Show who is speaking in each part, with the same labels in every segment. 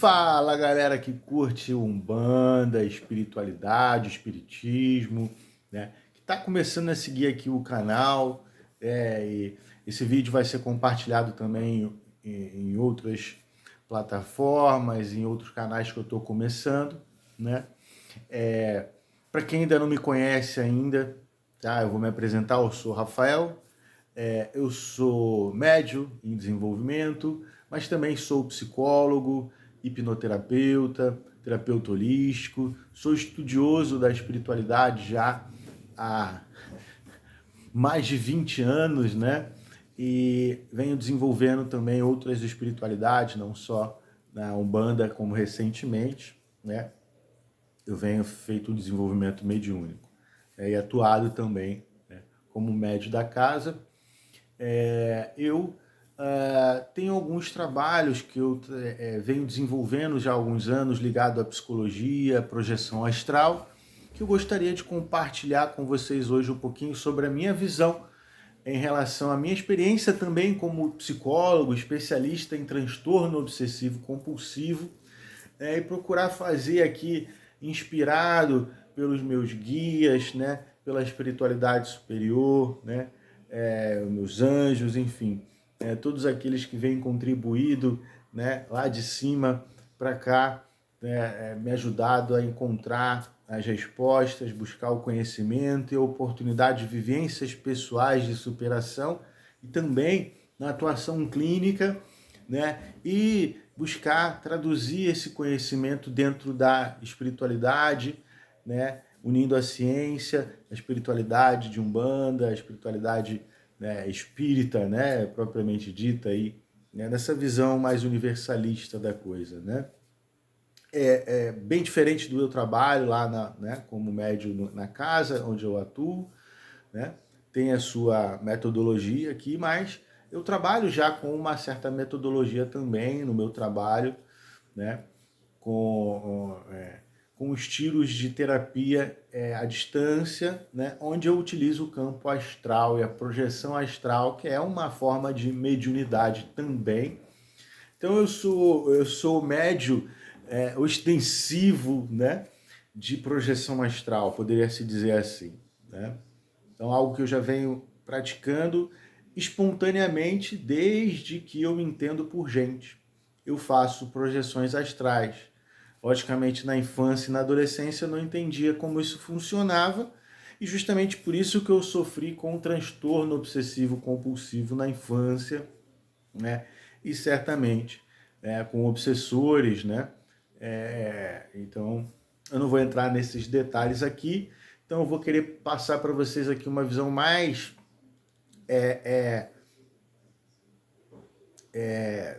Speaker 1: Fala, galera que curte Umbanda, espiritualidade, espiritismo, né? Que está começando a seguir aqui o canal. E esse vídeo vai ser compartilhado também em outras plataformas, em outros canais que eu estou começando, né? Para quem ainda não me conhece ainda, tá? Eu vou me apresentar, eu sou Rafael, eu sou médium em desenvolvimento, mas também sou psicólogo, hipnoterapeuta, terapeuta holístico, sou estudioso da espiritualidade já há mais de 20 anos, né? E venho desenvolvendo também outras espiritualidades, não só na Umbanda, como recentemente, né? Eu venho feito um desenvolvimento mediúnico, e atuado também, né, como médium da casa. Eu tenho alguns trabalhos que eu venho desenvolvendo já há alguns anos ligado à psicologia, projeção astral, que eu gostaria de compartilhar com vocês hoje um pouquinho sobre a minha visão em relação à minha experiência também como psicólogo, especialista em transtorno obsessivo compulsivo, e procurar fazer aqui, inspirado pelos meus guias, né, pela espiritualidade superior, né, meus anjos, enfim, todos aqueles que vêm contribuído, né, lá de cima para cá, né, me ajudado a encontrar as respostas, buscar o conhecimento e a oportunidade de vivências pessoais de superação e também na atuação clínica, né, e buscar traduzir esse conhecimento dentro da espiritualidade, né, unindo a ciência, a espiritualidade de Umbanda, a espiritualidade, né, espírita, né, propriamente dita, aí, né, nessa visão mais universalista da coisa, né. É bem diferente do meu trabalho lá né, como médium na casa onde eu atuo, né? Tem a sua metodologia aqui, mas eu trabalho já com uma certa metodologia também no meu trabalho, né? Com estilos de terapia à distância, né? Onde eu utilizo o campo astral e a projeção astral, que é uma forma de mediunidade também. Então eu sou médio ostensivo, né? De projeção astral, poderia se dizer assim, né? Então, algo que eu já venho praticando espontaneamente desde que eu me entendo por gente. Eu faço projeções astrais. Logicamente, na infância e na adolescência eu não entendia como isso funcionava, e justamente por isso que eu sofri com um transtorno obsessivo compulsivo na infância, né? E certamente com obsessores, né? Então, eu não vou entrar nesses detalhes aqui. Então, eu vou querer passar para vocês aqui uma visão mais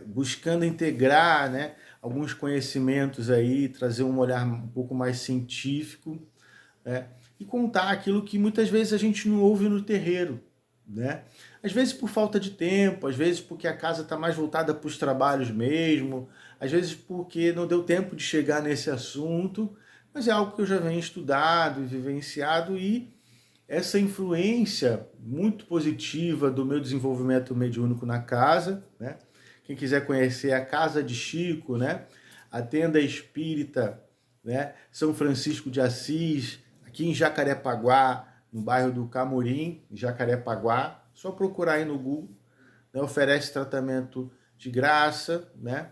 Speaker 1: buscando integrar, né, alguns conhecimentos aí, trazer um olhar um pouco mais científico, né, e contar aquilo que muitas vezes a gente não ouve no terreiro, né? Às vezes por falta de tempo, às vezes porque a casa está mais voltada para os trabalhos mesmo, às vezes porque não deu tempo de chegar nesse assunto, mas é algo que eu já venho estudado e vivenciado, e essa influência muito positiva do meu desenvolvimento mediúnico na casa, né? Quem quiser conhecer a Casa de Chico, né? A tenda espírita, né? São Francisco de Assis, aqui em Jacarepaguá, no bairro do Camorim, Jacarepaguá, só procurar aí no Google, né? Oferece tratamento de graça, né?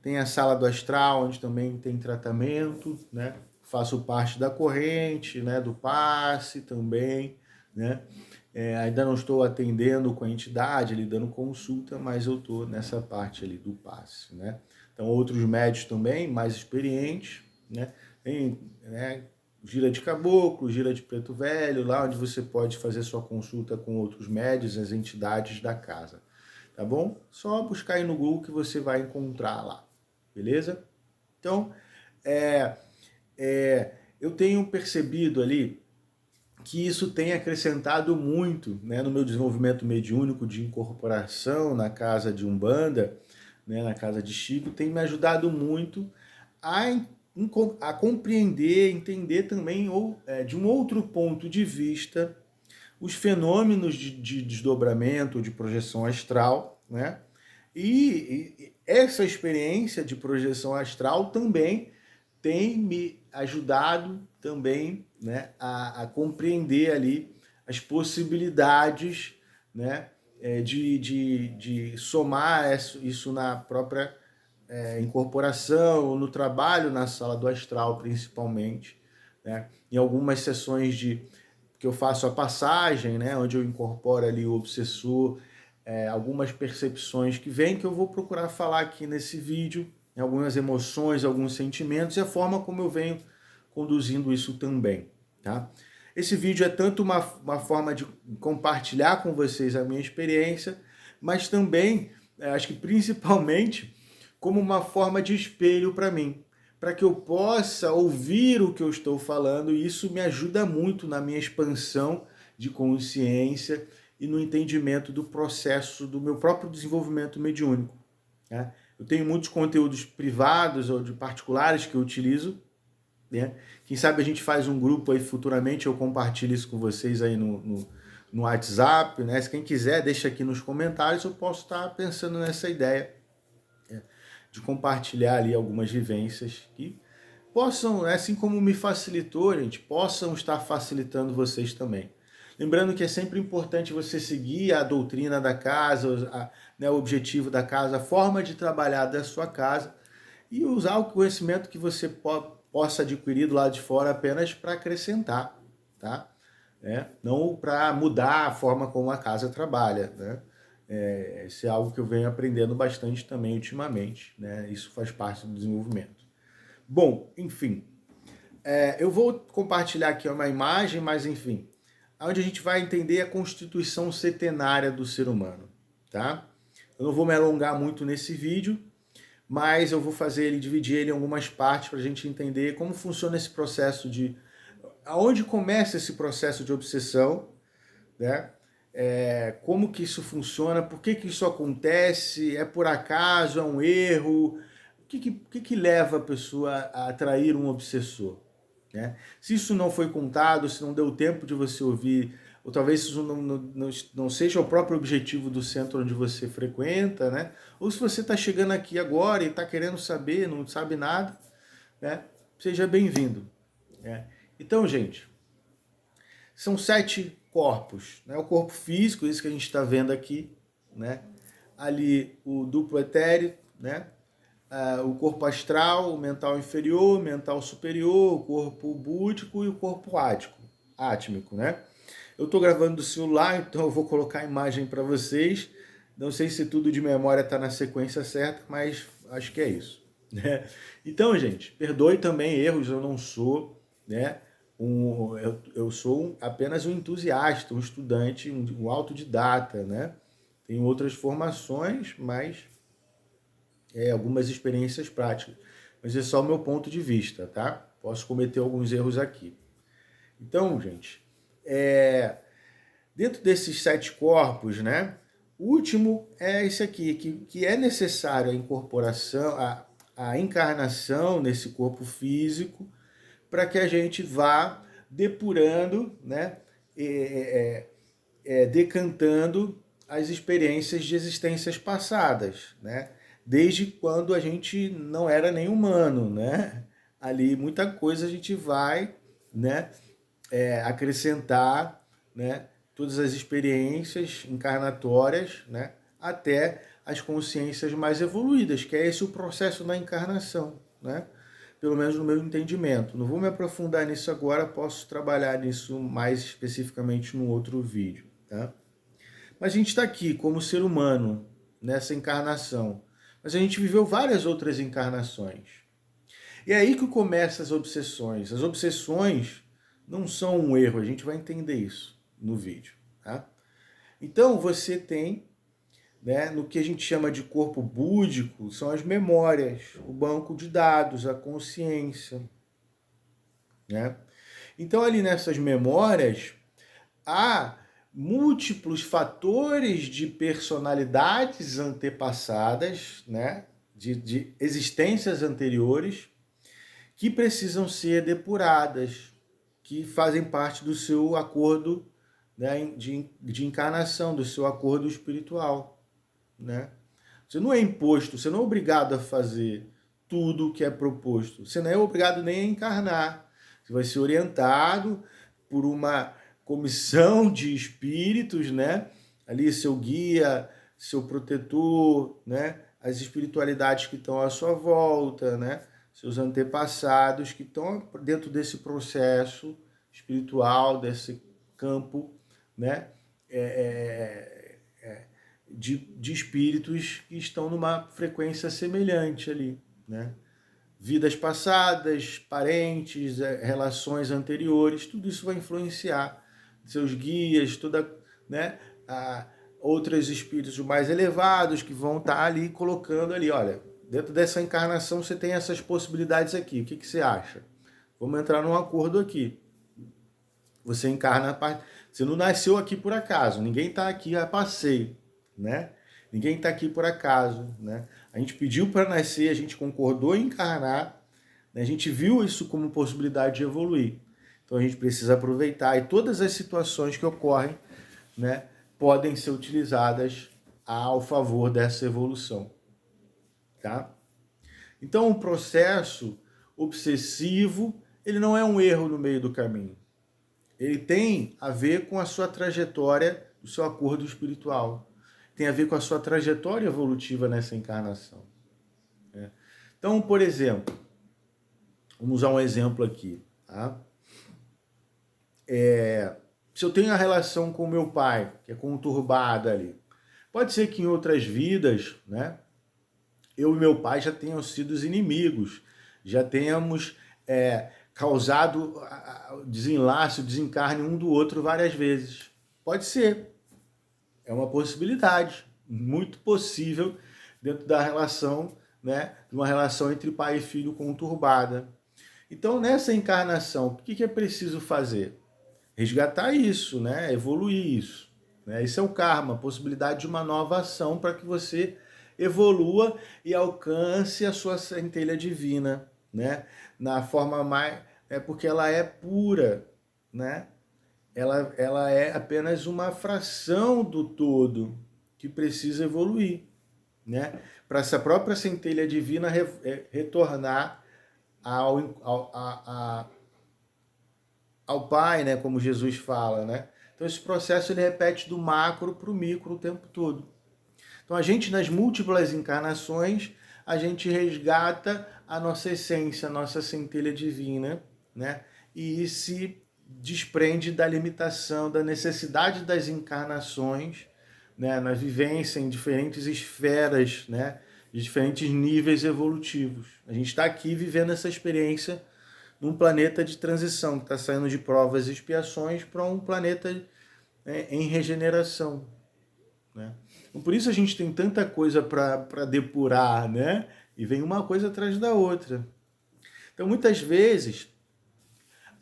Speaker 1: Tem a sala do astral, onde também tem tratamento, né? Faço parte da corrente, né? Do passe também, né? Ainda não estou atendendo com a entidade, ali dando consulta, mas eu estou nessa parte ali do passe, né? Então, outros médios também, mais experientes, né? Tem, né, gira de caboclo, gira de preto velho, lá onde você pode fazer sua consulta com outros médios, as entidades da casa, tá bom? Só buscar aí no Google que você vai encontrar lá, beleza? Então, eu tenho percebido ali que isso tem acrescentado muito, né, no meu desenvolvimento mediúnico de incorporação na casa de Umbanda, né, na casa de Chico, tem me ajudado muito a, a compreender, entender também de um outro ponto de vista os fenômenos de desdobramento, de projeção astral, né? essa experiência de projeção astral também tem me ajudado também, né, a compreender ali as possibilidades, né, de somar isso na própria incorporação, no trabalho na sala do astral, principalmente, né? Em algumas sessões que eu faço a passagem, né, onde eu incorporo ali o obsessor, algumas percepções que vêm, que eu vou procurar falar aqui nesse vídeo, algumas emoções, alguns sentimentos e a forma como eu venho conduzindo isso também, tá? Esse vídeo é tanto uma forma de compartilhar com vocês a minha experiência, mas também, acho que principalmente, como uma forma de espelho para mim, para que eu possa ouvir o que eu estou falando, e isso me ajuda muito na minha expansão de consciência e no entendimento do processo do meu próprio desenvolvimento mediúnico, né? Eu tenho muitos conteúdos privados ou de particulares que eu utilizo, né? Quem sabe a gente faz um grupo aí futuramente, eu compartilho isso com vocês aí no WhatsApp, né? Se quem quiser, deixa aqui nos comentários, eu posso estar pensando nessa ideia, né, de compartilhar ali algumas vivências que possam, assim como me facilitou, gente, possam estar facilitando vocês também. Lembrando que é sempre importante você seguir a doutrina da casa, né, o objetivo da casa, a forma de trabalhar da sua casa e usar o conhecimento que você possa adquirir do lado de fora apenas para acrescentar, tá? Não para mudar a forma como a casa trabalha, né? Isso é algo que eu venho aprendendo bastante também ultimamente, né? Isso faz parte do desenvolvimento. Bom, enfim, eu vou compartilhar aqui uma imagem, mas enfim, onde a gente vai entender a constituição setenária do ser humano, tá? Eu não vou me alongar muito nesse vídeo, mas eu vou dividir ele em algumas partes para a gente entender como funciona esse processo aonde começa esse processo de obsessão, né? Como que isso funciona, por que isso acontece, é por acaso, é um erro, o que leva a pessoa a atrair um obsessor, né? Se isso não foi contado, se não deu tempo de você ouvir, ou talvez isso não seja o próprio objetivo do centro onde você frequenta, né? Ou se você está chegando aqui agora e está querendo saber, não sabe nada, né? Seja bem-vindo, né? Então, gente, são 7 corpos, né? O corpo físico, isso que a gente está vendo aqui, né? Ali o duplo etéreo, né? O corpo astral, o mental inferior, o mental superior, o corpo búdico e o corpo átmico, né? Eu estou gravando do celular, então eu vou colocar a imagem para vocês. Não sei se tudo de memória está na sequência certa, mas acho que é isso, né? Então, gente, perdoe também erros, eu não sou, né? Eu sou apenas um entusiasta, um estudante, um autodidata, né? Tenho outras formações, mas algumas experiências práticas. Mas é só o meu ponto de vista, tá? Posso cometer alguns erros aqui. Então, gente, dentro desses 7 corpos, né? O último é esse aqui, que é necessário a incorporação, a encarnação nesse corpo físico, para que a gente vá depurando, né? Decantando as experiências de existências passadas, né? Desde quando a gente não era nem humano, né? Ali muita coisa a gente vai, né? Acrescentar, né? Todas as experiências encarnatórias, né? Até as consciências mais evoluídas, que é esse o processo da encarnação, né? Pelo menos no meu entendimento. Não vou me aprofundar nisso agora, posso trabalhar nisso mais especificamente num outro vídeo, tá? Mas a gente está aqui como ser humano, nessa encarnação. Mas a gente viveu várias outras encarnações. E é aí que começam as obsessões. As obsessões não são um erro, a gente vai entender isso no vídeo, tá? Então você tem, né, no que a gente chama de corpo búdico, são as memórias, o banco de dados, a consciência, né? Então ali nessas memórias há múltiplos fatores de personalidades antepassadas, né, de existências anteriores, que precisam ser depuradas, que fazem parte do seu acordo, né, de encarnação, do seu acordo espiritual, né? Você não é imposto, você não é obrigado a fazer tudo o que é proposto. Você não é obrigado nem a encarnar. Você vai ser orientado por uma comissão de espíritos, né? Ali seu guia, seu protetor, né? As espiritualidades que estão à sua volta, né? Seus antepassados que estão dentro desse processo espiritual, desse campo, né? De espíritos que estão numa frequência semelhante ali, né? Vidas passadas, parentes, relações anteriores, tudo isso vai influenciar seus guias, toda, né, outros espíritos mais elevados que vão estar ali colocando ali, olha, dentro dessa encarnação você tem essas possibilidades aqui, o que, que você acha? Vamos entrar num acordo aqui. Você encarna, você não nasceu aqui por acaso, ninguém está aqui a passeio, né? Ninguém está aqui por acaso, né? A gente pediu para nascer, a gente concordou em encarnar, né? A gente viu isso como possibilidade de evoluir. Então a gente precisa aproveitar, e todas as situações que ocorrem, né, podem ser utilizadas ao favor dessa evolução, tá? Então o processo obsessivo, ele não é um erro no meio do caminho. Ele tem a ver com a sua trajetória, o seu acordo espiritual. Tem a ver com a sua trajetória evolutiva nessa encarnação. Né? Então, por exemplo, vamos usar um exemplo aqui. Tá? Se eu tenho a relação com meu pai, que é conturbada ali, pode ser que em outras vidas, né, eu e meu pai já tenham sido os inimigos, já tenhamos causado o desenlace, o desencarne um do outro várias vezes. Pode ser. É uma possibilidade, muito possível dentro da relação, né, de uma relação entre pai e filho conturbada. Então, nessa encarnação, o que é preciso fazer? Resgatar isso, né, evoluir isso. Né? Esse é o karma, a possibilidade de uma nova ação para que você evolua e alcance a sua centelha divina, né? Na forma mais... porque ela é pura, né? Ela é apenas uma fração do todo que precisa evoluir, né? Para essa própria centelha divina retornar ao Pai, né? Como Jesus fala, né? Então esse processo ele repete do macro para o micro o tempo todo. Então a gente, nas múltiplas encarnações, a gente resgata a nossa essência, a nossa centelha divina, né? E se desprende da limitação, da necessidade das encarnações, né? Na vivência em diferentes esferas, né? De diferentes níveis evolutivos. A gente está aqui vivendo essa experiência num planeta de transição, que está saindo de provas e expiações para um planeta em regeneração, né? Então, por isso a gente tem tanta coisa para depurar, né? E vem uma coisa atrás da outra. Então, muitas vezes,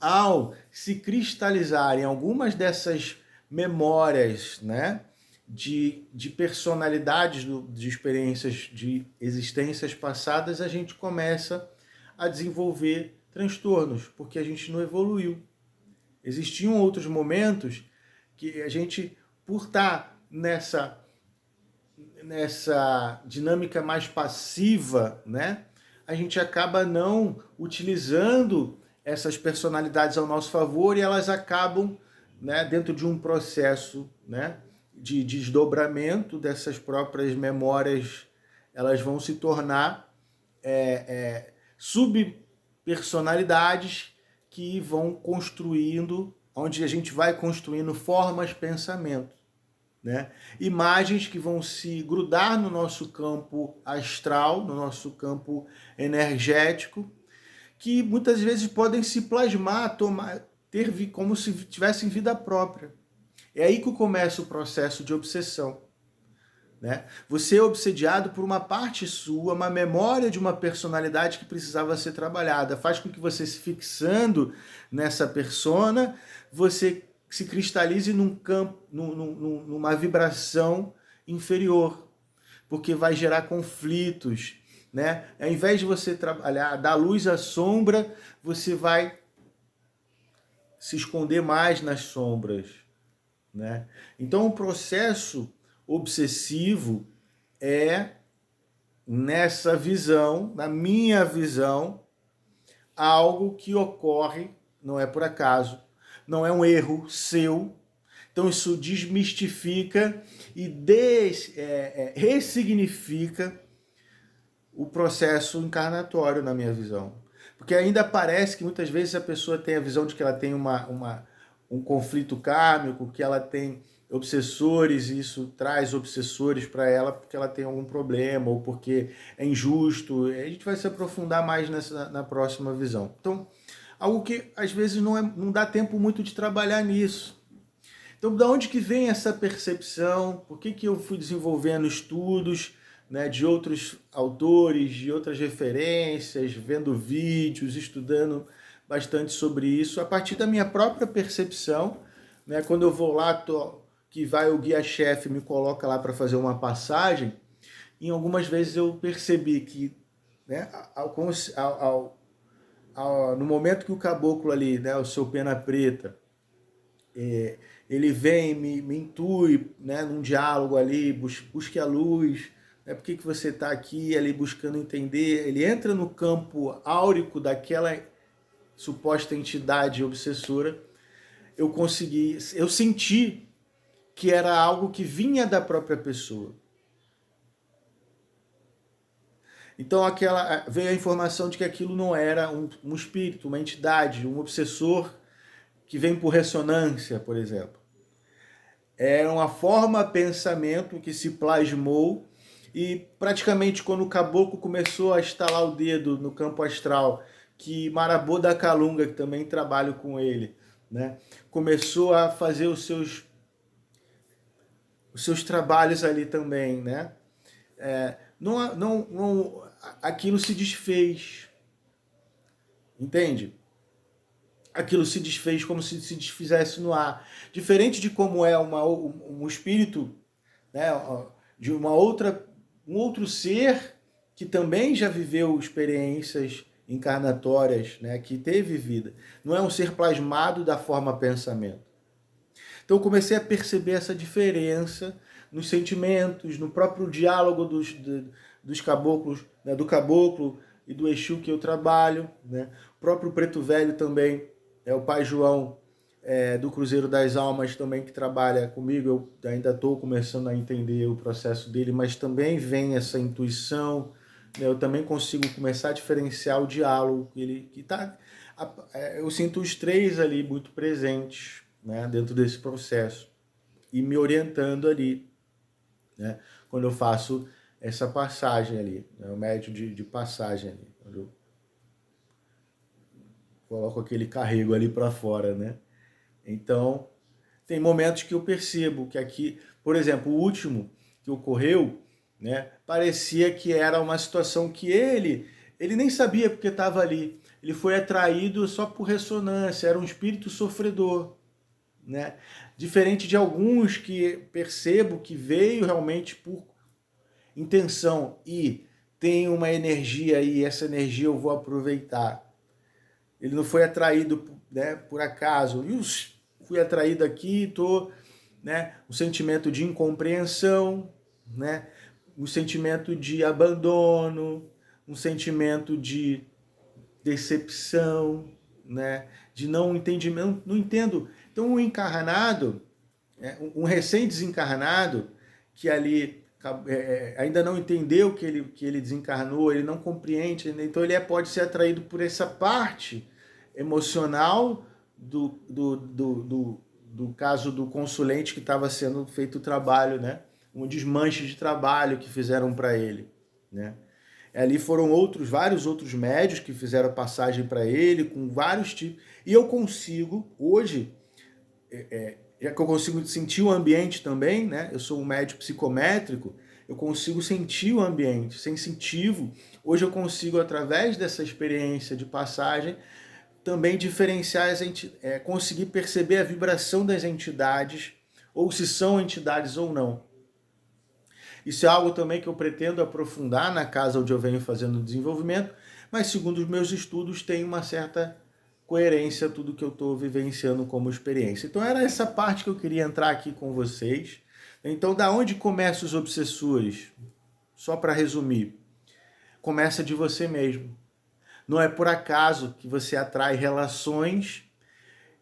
Speaker 1: ao se cristalizarem algumas dessas memórias, né, de personalidades, de experiências, de existências passadas, a gente começa a desenvolver transtornos, porque a gente não evoluiu. Existiam outros momentos que a gente, por estar nessa dinâmica mais passiva, né, a gente acaba não utilizando essas personalidades ao nosso favor e elas acabam, né, dentro de um processo, né, de desdobramento dessas próprias memórias, elas vão se tornar subpersonalidades que vão construindo, onde a gente vai construindo formas, pensamentos, né? Imagens que vão se grudar no nosso campo astral, no nosso campo energético, que muitas vezes podem se plasmar, ter como se tivessem vida própria. É aí que começa o processo de obsessão, né? Você é obsediado por uma parte sua, uma memória de uma personalidade que precisava ser trabalhada. Faz com que você, se fixando nessa persona, você se cristalize num campo, numa vibração inferior, porque vai gerar conflitos, né? Ao invés de você trabalhar da luz à sombra, você vai se esconder mais nas sombras, né? Então o processo obsessivo é nessa visão, na minha visão, algo que ocorre, não é por acaso, não é um erro seu. Então isso desmistifica e ressignifica o processo encarnatório, na minha visão. Porque ainda parece que muitas vezes a pessoa tem a visão de que ela tem um conflito kármico, que ela tem obsessores, e isso traz obsessores para ela porque ela tem algum problema ou porque é injusto. A gente vai se aprofundar mais na próxima visão. Então, algo que às vezes não dá tempo muito de trabalhar nisso. Então, da onde que vem essa percepção? Por que eu fui desenvolvendo estudos, né, de outros autores, de outras referências, vendo vídeos, estudando bastante sobre isso, a partir da minha própria percepção, né, quando eu vou lá, que vai o guia-chefe me coloca lá para fazer uma passagem, e algumas vezes eu percebi que, né, no momento que o caboclo ali, né, o seu pena preta, ele vem, me intui, né, num diálogo ali, busque a luz, né, por que você está aqui ali buscando entender, ele entra no campo áurico daquela suposta entidade obsessora, eu senti que era algo que vinha da própria pessoa. Então veio a informação de que aquilo não era um espírito, uma entidade, um obsessor que vem por ressonância, por exemplo. Era uma forma pensamento que se plasmou e praticamente quando o caboclo começou a estalar o dedo no campo astral, que Marabô da Calunga, que também trabalho com ele, né, começou a fazer os seus trabalhos ali também, né? Aquilo se desfez, entende? Aquilo se desfez como se desfizesse no ar. Diferente de como é um espírito, né, de um outro ser que também já viveu experiências encarnatórias, né, que teve vida. Não é um ser plasmado da forma pensamento. Então eu comecei a perceber essa diferença nos sentimentos, no próprio diálogo dos caboclos, né, do caboclo e do Exu que eu trabalho, né? O próprio Preto Velho também, o Pai João do Cruzeiro das Almas também que trabalha comigo, eu ainda estou começando a entender o processo dele, mas também vem essa intuição, né? Eu também consigo começar a diferenciar o diálogo, eu sinto os três ali muito presentes, né, dentro desse processo e me orientando ali, né, quando eu faço essa passagem ali, né, o médio de passagem ali, quando eu coloco aquele carrego ali para fora, né? Então, tem momentos que eu percebo que aqui, por exemplo, o último que ocorreu, né, parecia que era uma situação que ele nem sabia porque estava ali. Ele foi atraído só por ressonância, era um espírito sofredor, né? Diferente de alguns que percebo que veio realmente por intenção e tem uma energia e essa energia eu vou aproveitar. Ele não foi atraído, né, por acaso. Fui atraído aqui, tô, né, um sentimento de incompreensão, né, um sentimento de abandono, um sentimento de decepção, né, de não entendimento, não entendo. Então um encarnado, um recém-desencarnado que ali ainda não entendeu que ele desencarnou, ele não compreende, então ele pode ser atraído por essa parte emocional do caso do consulente que estava sendo feito o trabalho, né? Um desmanche de trabalho que fizeram para ele, né? Ali foram vários outros médios que fizeram passagem para ele, com vários tipos. E eu consigo, hoje, já que eu consigo sentir o ambiente também, né? Eu sou um médico psicométrico, eu consigo sentir o ambiente, sensitivo. Hoje eu consigo, através dessa experiência de passagem, também diferenciar conseguir perceber a vibração das entidades, ou se são entidades ou não. Isso é algo também que eu pretendo aprofundar na casa onde eu venho fazendo desenvolvimento, mas segundo os meus estudos tem uma certa coerência tudo que eu estou vivenciando como experiência. Então era essa parte que eu queria entrar aqui com vocês. Então, da onde começam os obsessores? Só para resumir, começa de você mesmo. Não é por acaso que você atrai relações,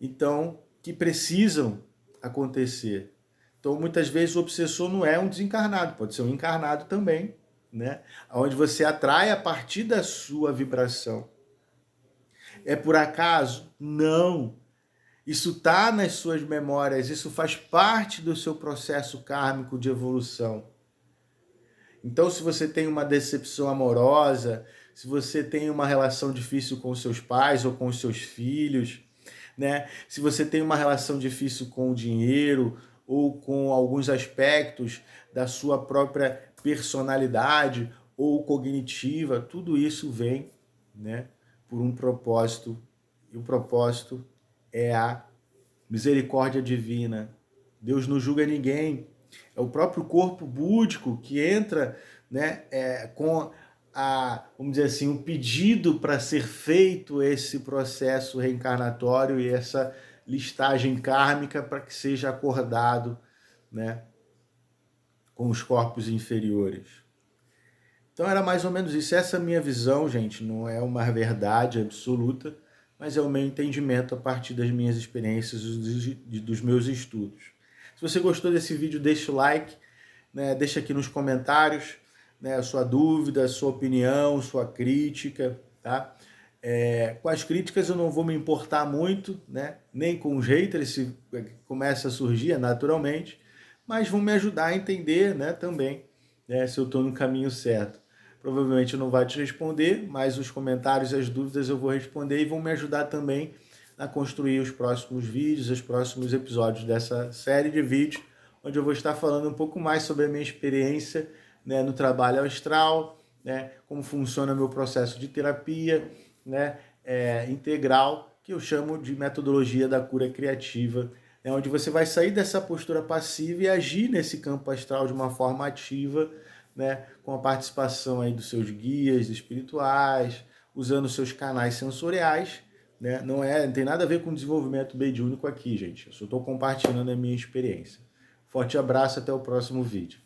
Speaker 1: então, que precisam acontecer. Então, muitas vezes o obsessor não é um desencarnado, pode ser um encarnado também, né? Onde você atrai a partir da sua vibração. É por acaso? Não. Isso está nas suas memórias, isso faz parte do seu processo kármico de evolução. Então, se você tem uma decepção amorosa, se você tem uma relação difícil com os seus pais ou com os seus filhos, né? Se você tem uma relação difícil com o dinheiro ou com alguns aspectos da sua própria personalidade ou cognitiva, tudo isso vem, né, por um propósito, e o propósito é a misericórdia divina. Deus não julga ninguém. É o próprio corpo búdico que entra, né, com vamos dizer assim, um pedido para ser feito esse processo reencarnatório e essa listagem kármica para que seja acordado, né, com os corpos inferiores. Então era mais ou menos isso. Essa minha visão, gente, não é uma verdade absoluta, mas é o meu entendimento a partir das minhas experiências e dos meus estudos. Se você gostou desse vídeo, deixa o like, né? Deixa aqui nos comentários, né, a sua dúvida, a sua opinião, sua crítica, tá? Com as críticas eu não vou me importar muito, né? Nem com os haters, se começa a surgir naturalmente, mas vão me ajudar a entender, né, também, né, se eu estou no caminho certo. Provavelmente eu não vai te responder, mas os comentários e as dúvidas eu vou responder e vão me ajudar também a construir os próximos vídeos, os próximos episódios dessa série de vídeos, onde eu vou estar falando um pouco mais sobre a minha experiência, né, no trabalho astral, né, como funciona meu processo de terapia, né, integral, que eu chamo de metodologia da cura criativa, né, onde você vai sair dessa postura passiva e agir nesse campo astral de uma forma ativa, né, com a participação aí dos seus guias espirituais, usando seus canais sensoriais, né? Não tem nada a ver com desenvolvimento mediúnico aqui, gente. Eu só estou compartilhando a minha experiência. Forte abraço, até o próximo vídeo.